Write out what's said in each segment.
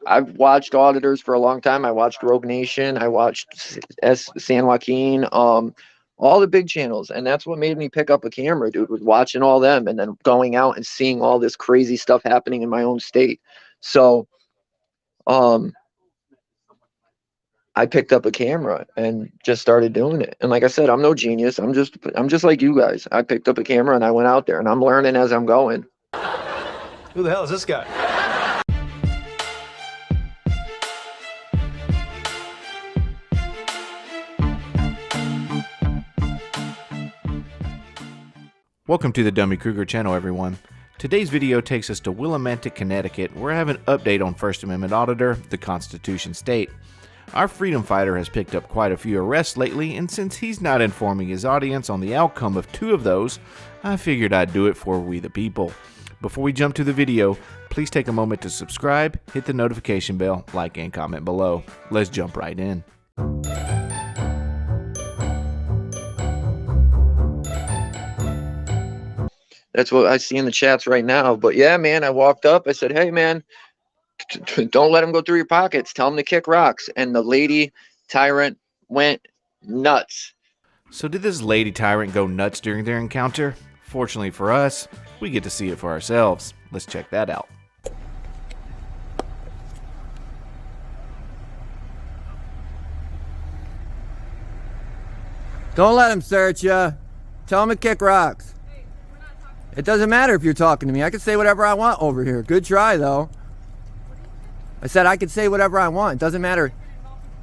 I've watched Auditors for a long time. I watched Rogue Nation. I watched San Joaquin. All the big channels, and that's what made me pick up a camera, dude, was watching all them and then going out and seeing all this crazy stuff happening in my own state. So I picked up a camera and just started doing it. And like I said, I'm no genius. I'm just like you guys. I picked up a camera and I went out there and I'm learning as I'm going. Who the hell is this guy? Welcome to the Dummy Kruger channel, everyone. Today's video takes us to Willimantic, Connecticut, where I have an update on First Amendment Auditor, the Constitution State. Our freedom fighter has picked up quite a few arrests lately, and since he's not informing his audience on the outcome of 2 of those, I figured I'd do it for we the people. Before we jump to the video, please take a moment to subscribe, hit the notification bell, like, and comment below. Let's jump right in. That's what I see in the chats right now. But yeah, man, I walked up. I said, hey, man, don't let him go through your pockets. Tell him to kick rocks. And the lady tyrant went nuts. So did this lady tyrant go nuts during their encounter? Fortunately for us, we get to see it for ourselves. Let's check that out. Don't let him search you. Tell him to kick rocks. It doesn't matter if you're talking to me. I can say whatever I want over here. Good try, though. I said I could say whatever I want. It doesn't matter.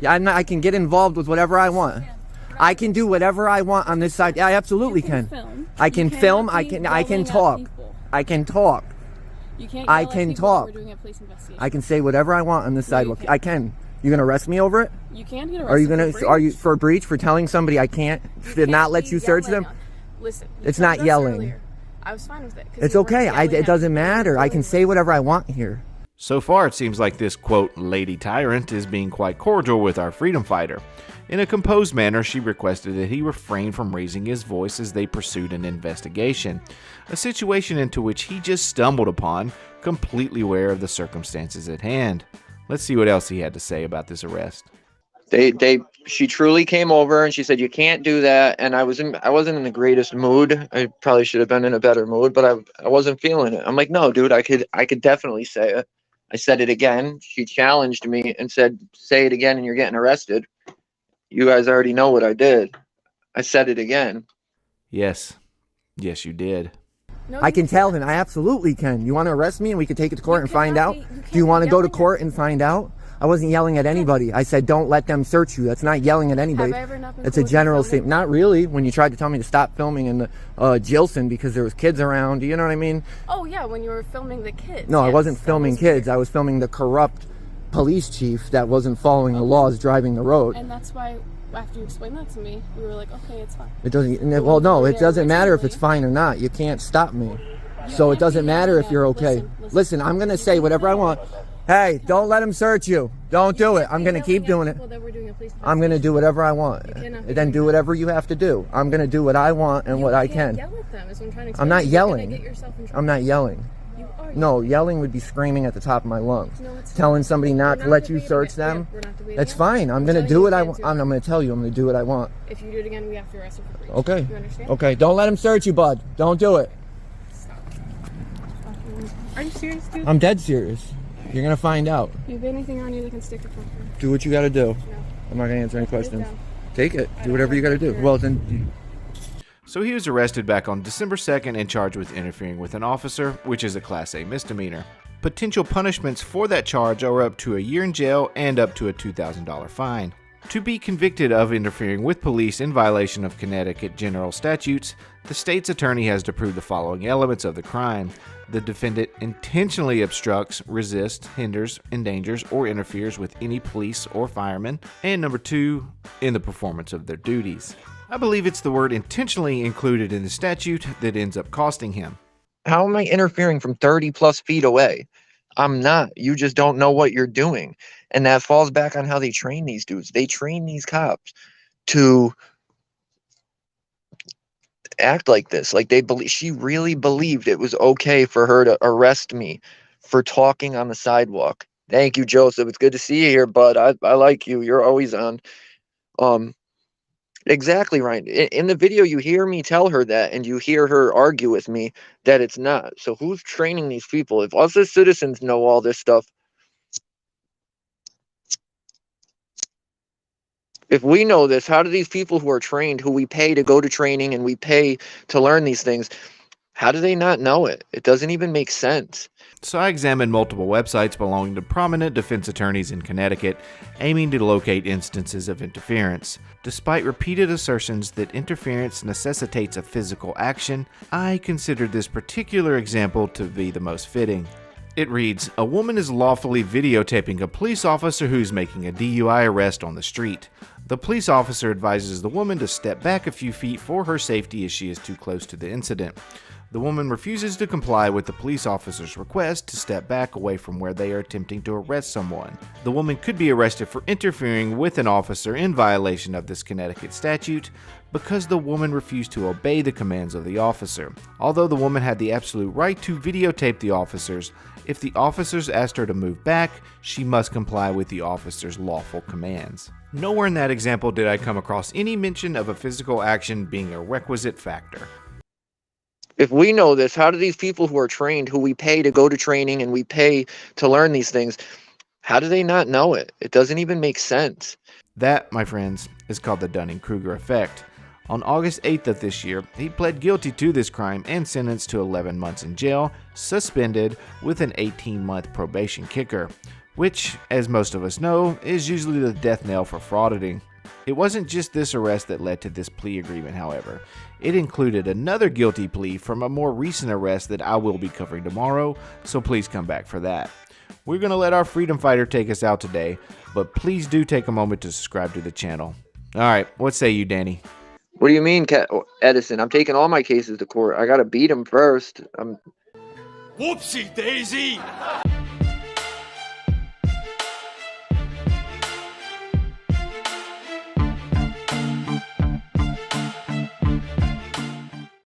Yeah, I can get involved with whatever I want. I can do whatever I want on this side. Yeah, I absolutely can. I can film. I can talk. I can talk. You can't I can talk. We're doing a police investigation. I can say whatever I want on this sidewalk. I can. You gonna arrest me over it? You can get arrested. Are you gonna? Are you for breach for telling somebody I can't did not let you search them? Listen, it's not yelling. Earlier. I was fine with it. It's okay. It doesn't matter. I can say whatever I want here. So far, it seems like this, quote, lady tyrant is being quite cordial with our freedom fighter. In a composed manner, she requested that he refrain from raising his voice as they pursued an investigation, a situation into which he just stumbled upon, completely aware of the circumstances at hand. Let's see what else he had to say about this arrest. She truly came over and she said, you can't do that. And I wasn't in the greatest mood. I probably should have been in a better mood, but I wasn't feeling it. I'm like, no, dude, I could definitely say it. I said it again. She challenged me and said, say it again and you're getting arrested. You guys already know what I did. I said it again. Yes, you did. No, I can tell him. I absolutely can. You want to arrest me and we can take it to court and find out? Do you want to go to court and find out? I wasn't yelling at anybody. I said, don't let them search you. That's not yelling at anybody. Have I ever not been It's a general statement. Not really. When you tried to tell me to stop filming in the Gilson because there was kids around. You know what I mean? Oh, yeah, when you were filming the kids. No, yes, I wasn't filming kids. I was filming the corrupt police chief that wasn't following the laws driving the road. And that's why, after you explained that to me, we were like, okay, it's fine. It doesn't, well, no, it doesn't matter if it's fine or not. You can't stop me. So it doesn't matter if you're okay. Listen, I'm going to say whatever I want. Hey, don't let him search you. Don't do it. I'm going to keep doing it. Well, then we're doing a police I'm going to do whatever I want. Then do whatever you have to do. I'm going to do what I want and what I can. Yell at them, is what I'm trying to I'm not yelling. I'm not yelling. You are. No, yelling would be screaming at the top of my lungs. No, telling somebody not to let you search them. That's fine. I'm going to do what I want. I'm going to tell you I'm going to do what I want. If you do it again, we have to arrest you for breach. Okay. You understand? Okay. Don't let him search you, bud. Don't do it. Stop. Are you serious, dude? I'm dead serious. You're going to find out. You have anything on you that can stick a phone? Do what you got to do. No. I'm not going to answer any questions. Take it. Do whatever you got to do. Well, then... So he was arrested back on December 2nd and charged with interfering with an officer, which is a Class A misdemeanor. Potential punishments for that charge are up to a year in jail and up to a $2,000 fine. To be convicted of interfering with police in violation of Connecticut general statutes, the state's attorney has to prove the following elements of the crime. The defendant intentionally obstructs, resists, hinders, endangers, or interferes with any police or fireman. And number 2, in the performance of their duties. I believe it's the word intentionally included in the statute that ends up costing him. How am I interfering from 30 plus feet away? I'm not. You just don't know what you're doing. And that falls back on how they train these dudes. They train these cops to act like this. Like she really believed it was okay for her to arrest me for talking on the sidewalk Thank you, Joseph. It's good to see you here, bud. I like you. You're always on. Um, exactly, Ryan. In the video, you hear me tell her that, and you hear her argue with me that it's not. So who's training these people? If us as citizens know all this stuff, if we know this, how do these people who are trained, who we pay to go to training and we pay to learn these things, how do they not know it? It doesn't even make sense. So I examined multiple websites belonging to prominent defense attorneys in Connecticut, aiming to locate instances of interference. Despite repeated assertions that interference necessitates a physical action, I considered this particular example to be the most fitting. It reads, a woman is lawfully videotaping a police officer who's making a DUI arrest on the street. The police officer advises the woman to step back a few feet for her safety as she is too close to the incident. The woman refuses to comply with the police officer's request to step back away from where they are attempting to arrest someone. The woman could be arrested for interfering with an officer in violation of this Connecticut statute because the woman refused to obey the commands of the officer. Although the woman had the absolute right to videotape the officers, if the officers asked her to move back, she must comply with the officer's lawful commands. Nowhere in that example did I come across any mention of a physical action being a requisite factor. If we know this, how do these people who are trained, who we pay to go to training and we pay to learn these things, how do they not know it? It doesn't even make sense. That, my friends, is called the Dunning-Kruger effect. On August 8th of this year, he pled guilty to this crime and sentenced to 11 months in jail, suspended with an 18-month probation kicker, which, as most of us know, is usually the death knell for frauditing. It wasn't just this arrest that led to this plea agreement, however. It included another guilty plea from a more recent arrest that I will be covering tomorrow, so please come back for that. We're going to let our freedom fighter take us out today, but please do take a moment to subscribe to the channel. Alright, what say you, Danny? What do you mean, Edison? I'm taking all my cases to court. I got to beat him first. Whoopsie daisy!